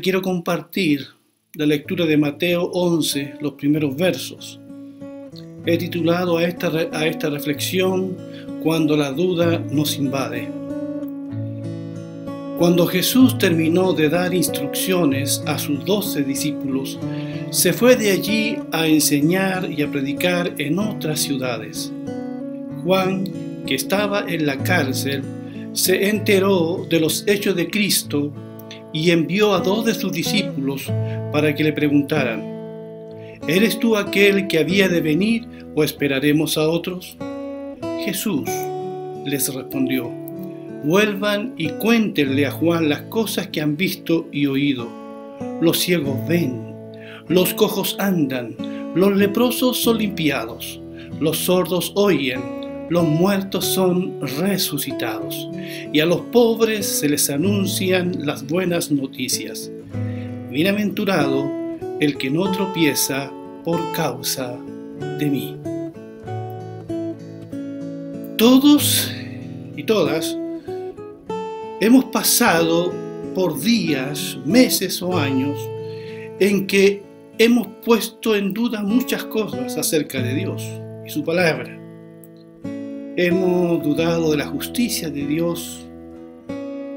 quiero compartir la lectura de Mateo 11, los primeros versos. He titulado a esta reflexión "Cuando la duda nos invade". Cuando Jesús terminó de dar instrucciones a sus 12 discípulos, se fue de allí a enseñar y a predicar en otras ciudades. Juan, que estaba en la cárcel, se enteró de los hechos de Cristo y envió a 2 de sus discípulos para que le preguntaran: ¿eres tú aquel que había de venir o esperaremos a otros? Jesús les respondió: vuelvan y cuéntenle a Juan las cosas que han visto y oído. Los ciegos ven, los cojos andan, los leprosos son limpiados, los sordos oyen, los muertos son resucitados, y a los pobres se les anuncian las buenas noticias. Bienaventurado el que no tropieza por causa de mí. Todos y todas hemos pasado por días, meses o años en que hemos puesto en duda muchas cosas acerca de Dios y su palabra. Hemos dudado de la justicia de Dios,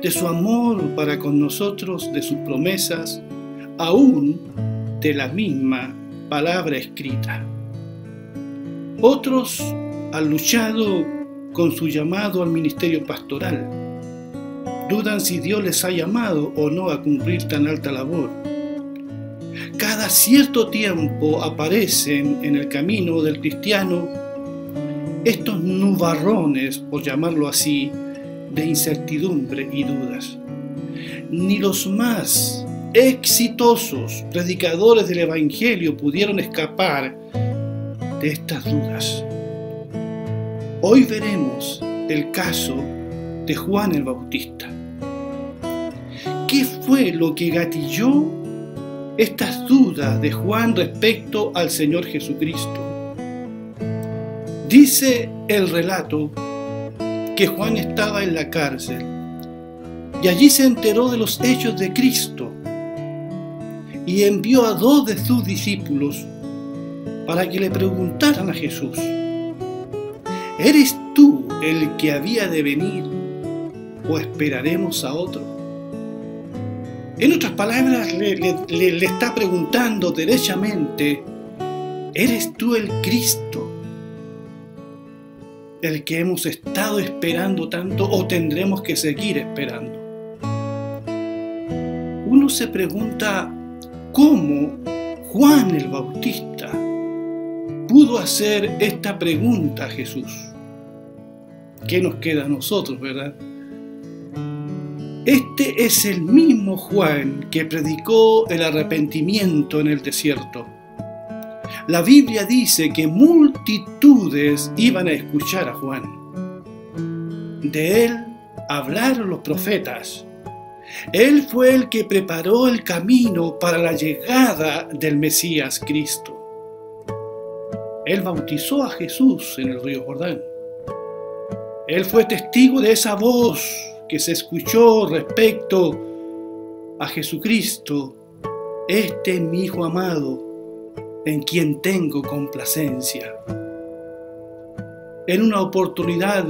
de su amor para con nosotros, de sus promesas, aún de la misma palabra escrita. Otros han luchado con su llamado al ministerio pastoral. Dudan si Dios les ha llamado o no a cumplir tan alta labor. Cada cierto tiempo aparecen en el camino del cristiano estos nubarrones, por llamarlo así, de incertidumbre y dudas. Ni los más exitosos predicadores del Evangelio pudieron escapar de estas dudas. Hoy veremos el caso de Juan el Bautista. ¿Qué fue lo que gatilló estas dudas de Juan respecto al Señor Jesucristo? Dice el relato que Juan estaba en la cárcel y allí se enteró de los hechos de Cristo y envió a 2 de sus discípulos para que le preguntaran a Jesús: ¿eres tú el que había de venir o esperaremos a otro? En otras palabras, le está preguntando derechamente: ¿eres tú el Cristo, el que hemos estado esperando tanto o tendremos que seguir esperando? Uno se pregunta cómo Juan el Bautista pudo hacer esta pregunta a Jesús. ¿Qué nos queda a nosotros, verdad? Este es el mismo Juan que predicó el arrepentimiento en el desierto. La Biblia dice que multitudes iban a escuchar a Juan. De él hablaron los profetas. Él fue el que preparó el camino para la llegada del Mesías Cristo. Él bautizó a Jesús en el río Jordán. Él fue testigo de esa voz que se escuchó respecto a Jesucristo: este es mi Hijo amado, en quien tengo complacencia. En una oportunidad,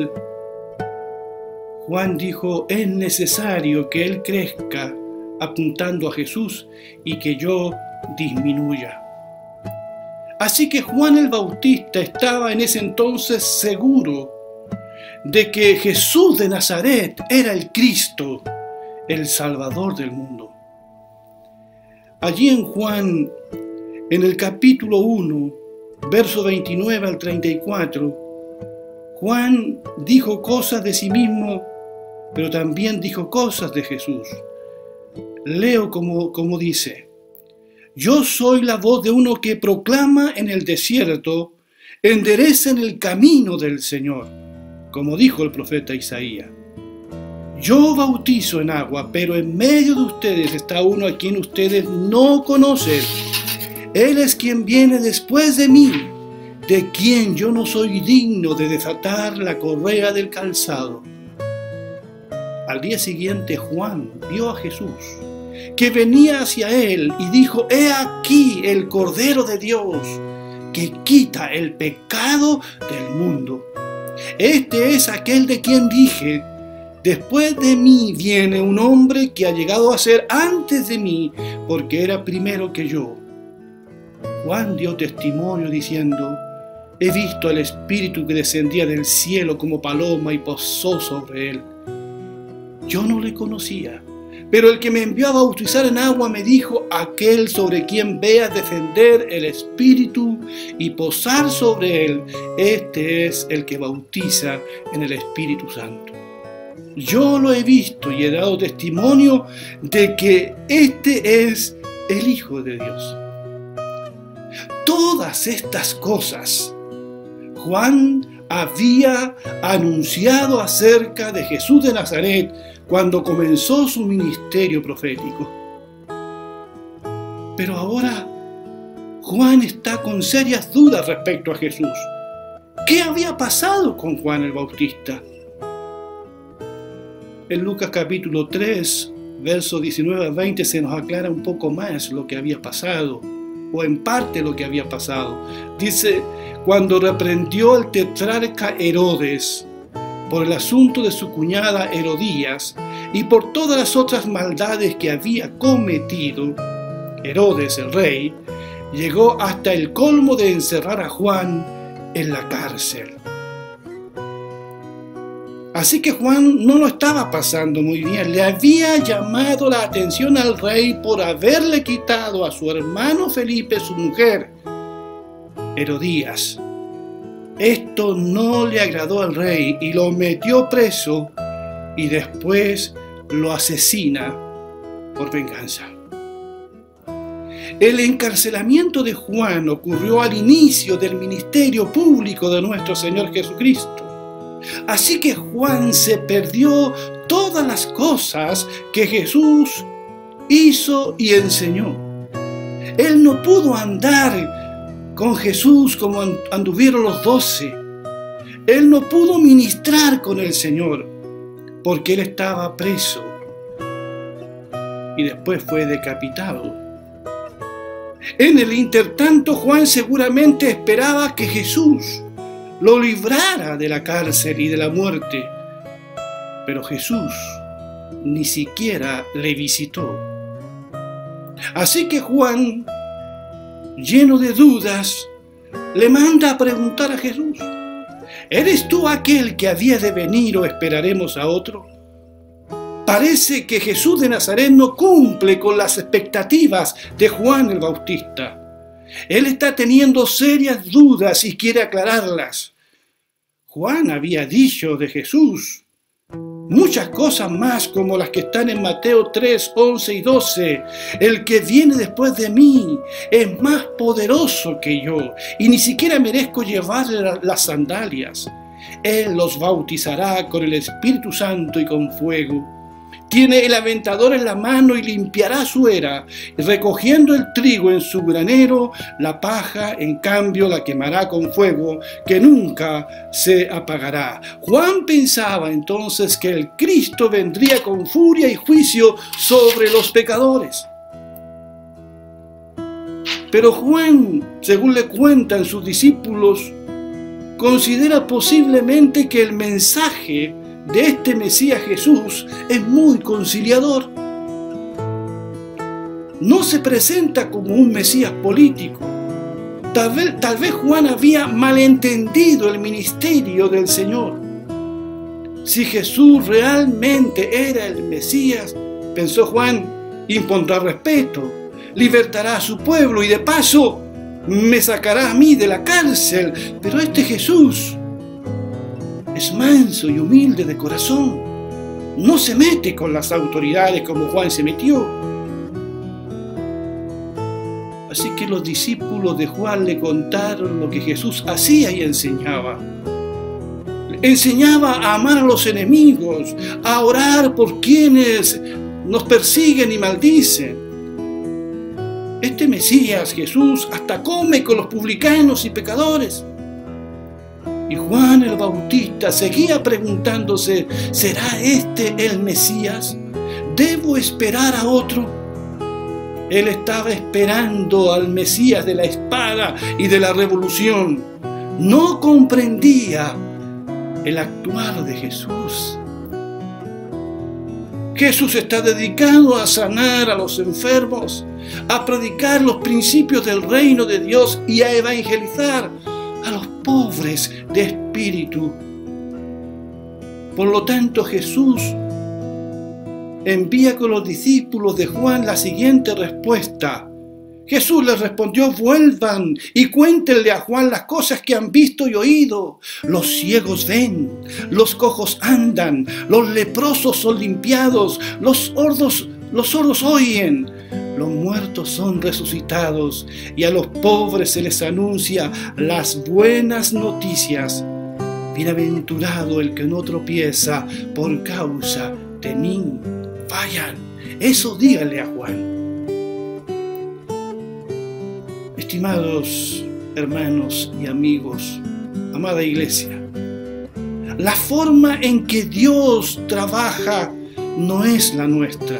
Juan dijo: es necesario que Él crezca, apuntando a Jesús, y que yo disminuya. Así que Juan el Bautista estaba en ese entonces seguro de que Jesús de Nazaret era el Cristo, el Salvador del mundo. Allí en Juan, en el capítulo 1, verso 29 al 34, Juan dijo cosas de sí mismo, pero también dijo cosas de Jesús. Leo como dice: yo soy la voz de uno que proclama en el desierto, enderecen el camino del Señor, como dijo el profeta Isaías. Yo bautizo en agua, pero en medio de ustedes está uno a quien ustedes no conocen. Él es quien viene después de mí, de quien yo no soy digno de desatar la correa del calzado. Al día siguiente Juan vio a Jesús que venía hacia él y dijo: «He aquí el Cordero de Dios, que quita el pecado del mundo. Este es aquel de quien dije: después de mí viene un hombre que ha llegado a ser antes de mí, porque era primero que yo». Juan dio testimonio diciendo: «He visto al Espíritu que descendía del cielo como paloma y posó sobre él. Yo no le conocía, pero el que me envió a bautizar en agua me dijo: aquel sobre quien veas descender el Espíritu y posar sobre él, este es el que bautiza en el Espíritu Santo. Yo lo he visto y he dado testimonio de que este es el Hijo de Dios». Todas estas cosas Juan había anunciado acerca de Jesús de Nazaret cuando comenzó su ministerio profético. Pero ahora Juan está con serias dudas respecto a Jesús. ¿Qué había pasado con Juan el Bautista? En Lucas capítulo 3, versos 19 a 20 se nos aclara un poco más lo que había pasado, o en parte lo que había pasado. Dice: cuando reprendió al tetrarca Herodes por el asunto de su cuñada Herodías y por todas las otras maldades que había cometido, Herodes el rey llegó hasta el colmo de encerrar a Juan en la cárcel. Así que Juan no lo estaba pasando muy bien. Le había llamado la atención al rey por haberle quitado a su hermano Felipe su mujer, Herodías. Esto no le agradó al rey y lo metió preso y después lo asesina por venganza. El encarcelamiento de Juan ocurrió al inicio del ministerio público de nuestro Señor Jesucristo. Así que Juan se perdió todas las cosas que Jesús hizo y enseñó. Él no pudo andar con Jesús como anduvieron los 12. Él no pudo ministrar con el Señor porque él estaba preso y después fue decapitado. En el intertanto, Juan seguramente esperaba que Jesús lo librara de la cárcel y de la muerte, pero Jesús ni siquiera le visitó. Así que Juan, lleno de dudas, le manda a preguntar a Jesús: ¿eres tú aquel que había de venir o esperaremos a otro? Parece que Jesús de Nazaret no cumple con las expectativas de Juan el Bautista. Él está teniendo serias dudas y quiere aclararlas. Juan había dicho de Jesús muchas cosas más, como las que están en Mateo 3, 11 y 12. El que viene después de mí es más poderoso que yo, y ni siquiera merezco llevarle las sandalias. Él los bautizará con el Espíritu Santo y con fuego. Tiene el aventador en la mano y limpiará su era, recogiendo el trigo en su granero, la paja, en cambio, la quemará con fuego, que nunca se apagará. Juan pensaba entonces que el Cristo vendría con furia y juicio sobre los pecadores. Pero Juan, según le cuentan sus discípulos, considera posiblemente que el mensaje de este Mesías Jesús es muy conciliador. No se presenta como un Mesías político. Tal vez Juan había malentendido el ministerio del Señor. Si Jesús realmente era el Mesías, pensó Juan, impondrá respeto, libertará a su pueblo y de paso me sacará a mí de la cárcel. Pero este Jesús es manso y humilde de corazón. No se mete con las autoridades como Juan se metió. Así que los discípulos de Juan le contaron lo que Jesús hacía y enseñaba. Enseñaba a amar a los enemigos, a orar por quienes nos persiguen y maldicen. Este Mesías, Jesús, hasta come con los publicanos y pecadores. Y Juan el Bautista seguía preguntándose: ¿será este el Mesías? ¿Debo esperar a otro? Él estaba esperando al Mesías de la espada y de la revolución. No comprendía el actuar de Jesús. Jesús está dedicado a sanar a los enfermos, a predicar los principios del reino de Dios y a evangelizar a los pobres de espíritu. Por lo tanto, Jesús envía con los discípulos de Juan la siguiente respuesta. Jesús les respondió: vuelvan y cuéntenle a Juan las cosas que han visto y oído. Los ciegos ven, los cojos andan, los leprosos son limpiados, los sordos oyen, los muertos son resucitados y a los pobres se les anuncia las buenas noticias. Bienaventurado el que no tropieza por causa de mí. Vayan, eso díganle a Juan. Estimados hermanos y amigos, amada iglesia, la forma en que Dios trabaja no es la nuestra.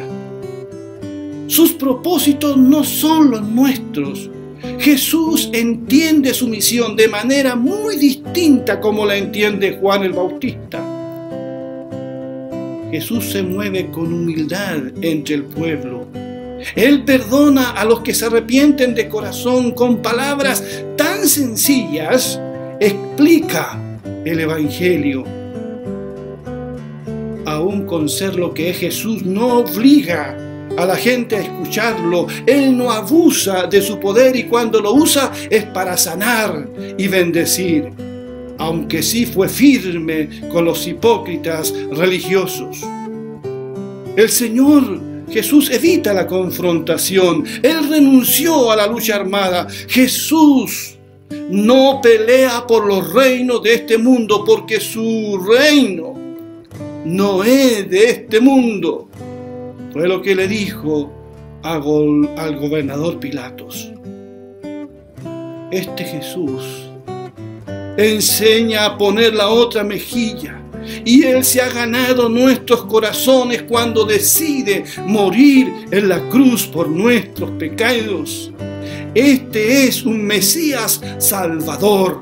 Sus propósitos no son los nuestros. Jesús entiende su misión de manera muy distinta como la entiende Juan el Bautista. Jesús se mueve con humildad entre el pueblo. Él perdona a los que se arrepienten de corazón. Con palabras tan sencillas explica el Evangelio. Aún con ser lo que es Jesús, no obliga a la gente a escucharlo. Él no abusa de su poder y cuando lo usa es para sanar y bendecir, aunque sí fue firme con los hipócritas religiosos. El Señor Jesús evita la confrontación. Él renunció a la lucha armada. Jesús no pelea por los reinos de este mundo, porque su reino no es de este mundo. Fue lo que le dijo al gobernador Pilatos. Este Jesús enseña a poner la otra mejilla. Y Él se ha ganado nuestros corazones cuando decide morir en la cruz por nuestros pecados. Este es un Mesías salvador,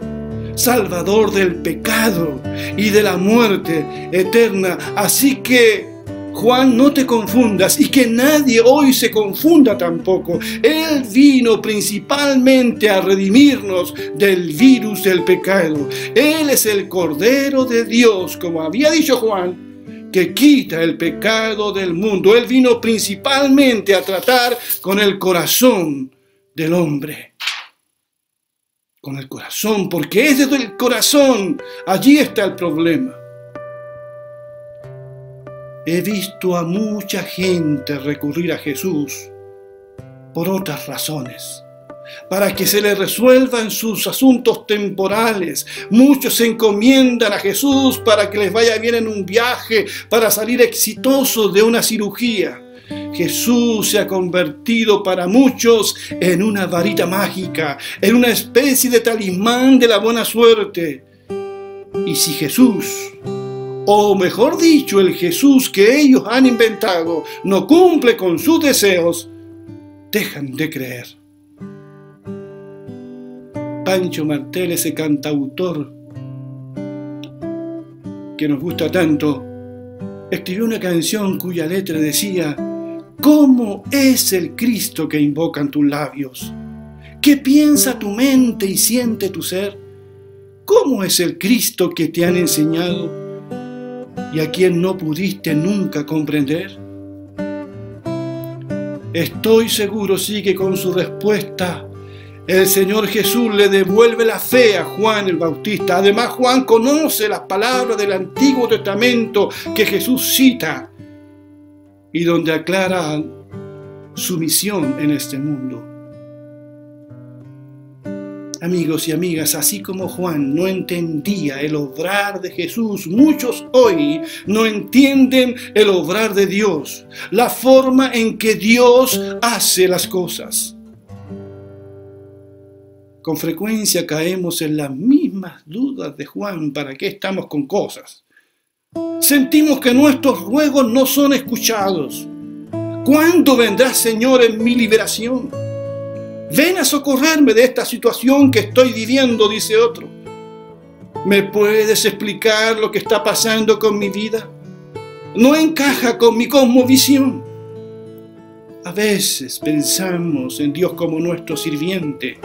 salvador del pecado y de la muerte eterna. Así que, Juan, no te confundas y que nadie hoy se confunda tampoco. Él vino principalmente a redimirnos del virus del pecado. Él es el Cordero de Dios, como había dicho Juan, que quita el pecado del mundo. Él vino principalmente a tratar con el corazón del hombre. Con el corazón, porque es desde el corazón, allí está el problema. He visto a mucha gente recurrir a Jesús por otras razones, para que se le resuelvan sus asuntos temporales. Muchos se encomiendan a Jesús para que les vaya bien en un viaje, para salir exitosos de una cirugía. Jesús se ha convertido para muchos en una varita mágica, en una especie de talismán de la buena suerte. Y si Jesús, o mejor dicho, el Jesús que ellos han inventado, no cumple con sus deseos, dejan de creer. Pancho Martel, ese cantautor que nos gusta tanto, escribió una canción cuya letra decía: ¿cómo es el Cristo que invocan tus labios? ¿Qué piensa tu mente y siente tu ser? ¿Cómo es el Cristo que te han enseñado y a quien no pudiste nunca comprender? Estoy seguro, sigue con su respuesta, el Señor Jesús le devuelve la fe a Juan el Bautista. Además, Juan conoce las palabras del Antiguo Testamento que Jesús cita y donde aclara su misión en este mundo. Amigos y amigas, así como Juan no entendía el obrar de Jesús, muchos hoy no entienden el obrar de Dios, la forma en que Dios hace las cosas. Con frecuencia caemos en las mismas dudas de Juan. ¿Para qué estamos con cosas? Sentimos que nuestros ruegos no son escuchados. ¿Cuándo vendrás, Señor, en mi liberación? Ven a socorrerme de esta situación que estoy viviendo, dice otro. ¿Me puedes explicar lo que está pasando con mi vida? No encaja con mi cosmovisión. A veces pensamos en Dios como nuestro sirviente.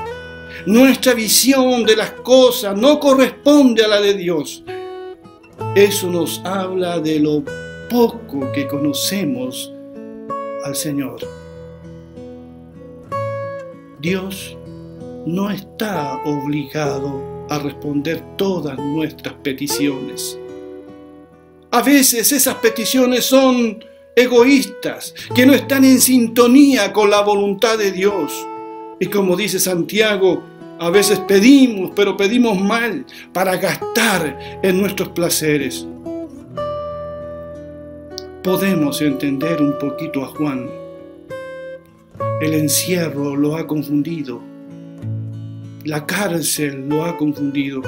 Nuestra visión de las cosas no corresponde a la de Dios. Eso nos habla de lo poco que conocemos al Señor. Dios no está obligado a responder todas nuestras peticiones. A veces esas peticiones son egoístas, que no están en sintonía con la voluntad de Dios. Y como dice Santiago, a veces pedimos, pero pedimos mal para gastar en nuestros placeres. Podemos entender un poquito a Juan. El encierro lo ha confundido. La cárcel lo ha confundido.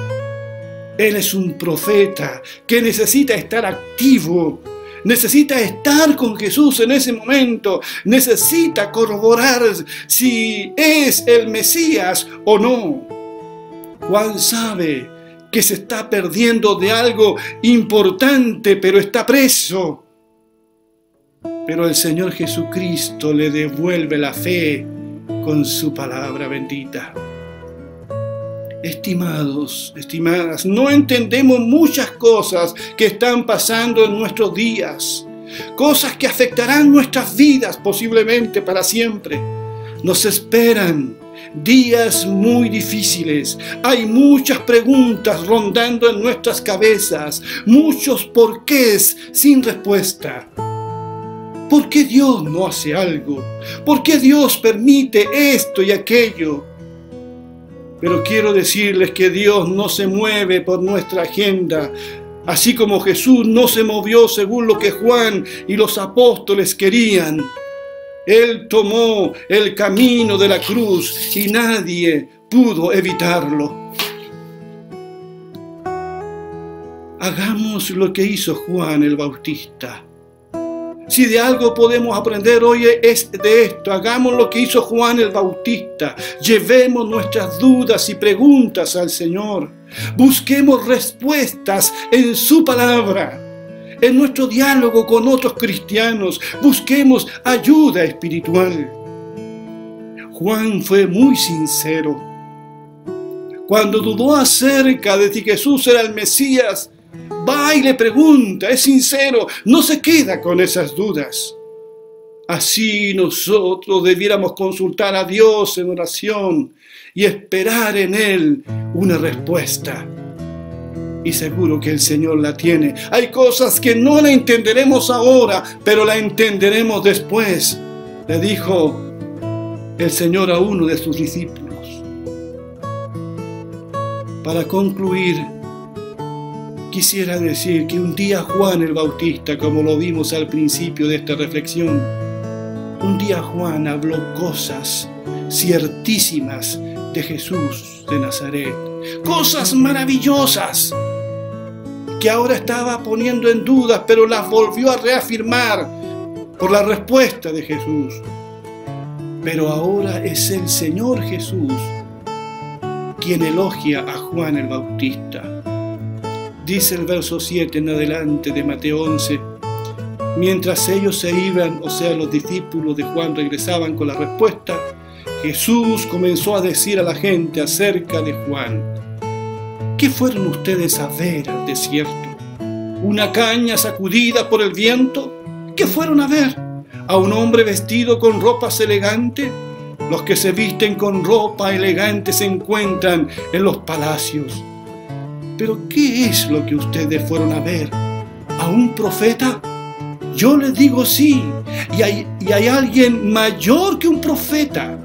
Él es un profeta que necesita estar activo, necesita estar con Jesús en ese momento, necesita corroborar si es el Mesías o no. Juan sabe que se está perdiendo de algo importante, pero está preso. Pero el Señor Jesucristo le devuelve la fe con su palabra bendita. Estimados, estimadas, no entendemos muchas cosas que están pasando en nuestros días, cosas que afectarán nuestras vidas posiblemente para siempre. Nos esperan días muy difíciles, hay muchas preguntas rondando en nuestras cabezas, muchos porqués sin respuesta. ¿Por qué Dios no hace algo? ¿Por qué Dios permite esto y aquello? Pero quiero decirles que Dios no se mueve por nuestra agenda, así como Jesús no se movió según lo que Juan y los apóstoles querían. Él tomó el camino de la cruz y nadie pudo evitarlo. Hagamos lo que hizo Juan el Bautista. Si de algo podemos aprender hoy es de esto. Hagamos lo que hizo Juan el Bautista. Llevemos nuestras dudas y preguntas al Señor. Busquemos respuestas en su palabra. En nuestro diálogo con otros cristianos, busquemos ayuda espiritual. Juan fue muy sincero. Cuando dudó acerca de si Jesús era el Mesías, va y le pregunta, es sincero, no se queda con esas dudas. Así nosotros debiéramos consultar a Dios en oración y esperar en Él una respuesta. Y seguro que el Señor la tiene. Hay cosas que no la entenderemos ahora, pero la entenderemos después. Le dijo el Señor a uno de sus discípulos. Para concluir, quisiera decir que un día Juan el Bautista, como lo vimos al principio de esta reflexión, un día Juan habló cosas ciertísimas de Jesús de Nazaret, cosas maravillosas que ahora estaba poniendo en duda, pero las volvió a reafirmar por la respuesta de Jesús. Pero ahora es el Señor Jesús quien elogia a Juan el Bautista. Dice el verso 7 en adelante de Mateo 11, mientras ellos se iban, o sea, los discípulos de Juan regresaban con la respuesta, Jesús comenzó a decir a la gente acerca de Juan, ¿qué fueron ustedes a ver al desierto? ¿Una caña sacudida por el viento? ¿Qué fueron a ver? ¿A un hombre vestido con ropas elegantes? Los que se visten con ropa elegante se encuentran en los palacios. ¿Pero qué es lo que ustedes fueron a ver? ¿A un profeta? Yo les digo sí, y hay alguien mayor que un profeta,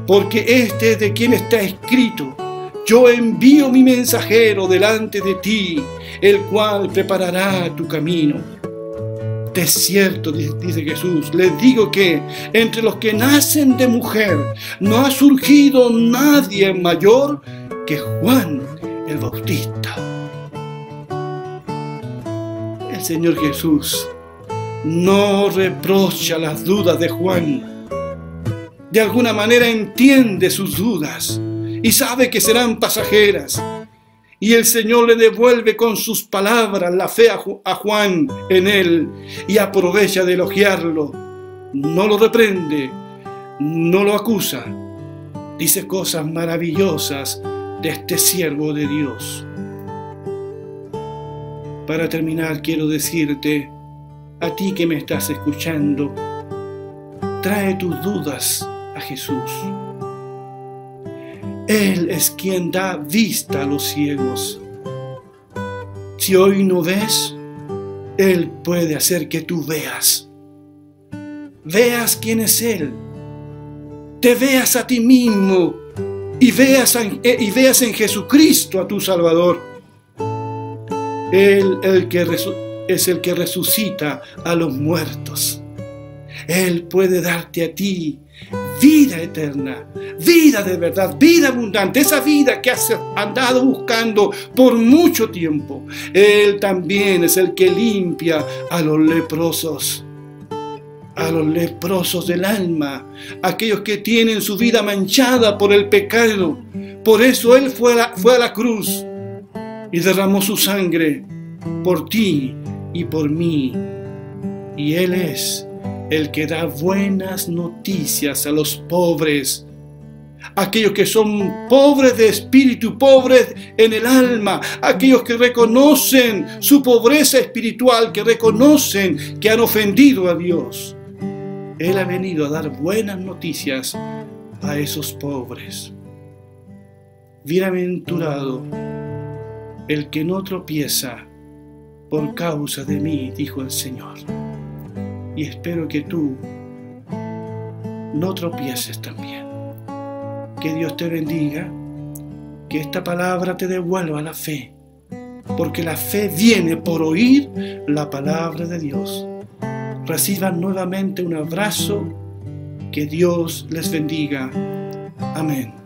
porque este es de quien está escrito, yo envío mi mensajero delante de ti, el cual preparará tu camino. De cierto, dice Jesús, les digo que entre los que nacen de mujer no ha surgido nadie mayor que Juan el Bautista. El Señor Jesús no reprocha las dudas de Juan. De alguna manera entiende sus dudas y sabe que serán pasajeras. Y el Señor le devuelve con sus palabras la fe a Juan en él y aprovecha de elogiarlo. No lo reprende, no lo acusa. Dice cosas maravillosas de este siervo de Dios. Para terminar, quiero decirte, a ti que me estás escuchando, trae tus dudas a Jesús. Él es quien da vista a los ciegos. Si hoy no ves, Él puede hacer que tú veas. Veas quién es Él. Te veas a ti mismo y veas en Jesucristo a tu Salvador. Él es el que resucita a los muertos. Él puede darte a ti vida eterna, vida de verdad, vida abundante, esa vida que has andado buscando por mucho tiempo. Él también es el que limpia a los leprosos del alma, aquellos que tienen su vida manchada por el pecado. Por eso Él fue a la cruz y derramó su sangre por ti y por mí. Y Él es el que da buenas noticias a los pobres, aquellos que son pobres de espíritu, pobres en el alma, aquellos que reconocen su pobreza espiritual, que reconocen que han ofendido a Dios. Él ha venido a dar buenas noticias a esos pobres. Bienaventurado el que no tropieza por causa de mí, dijo el Señor. Y espero que tú no tropieces también. Que Dios te bendiga, que esta palabra te devuelva la fe, porque la fe viene por oír la palabra de Dios. Reciban nuevamente un abrazo, que Dios les bendiga. Amén.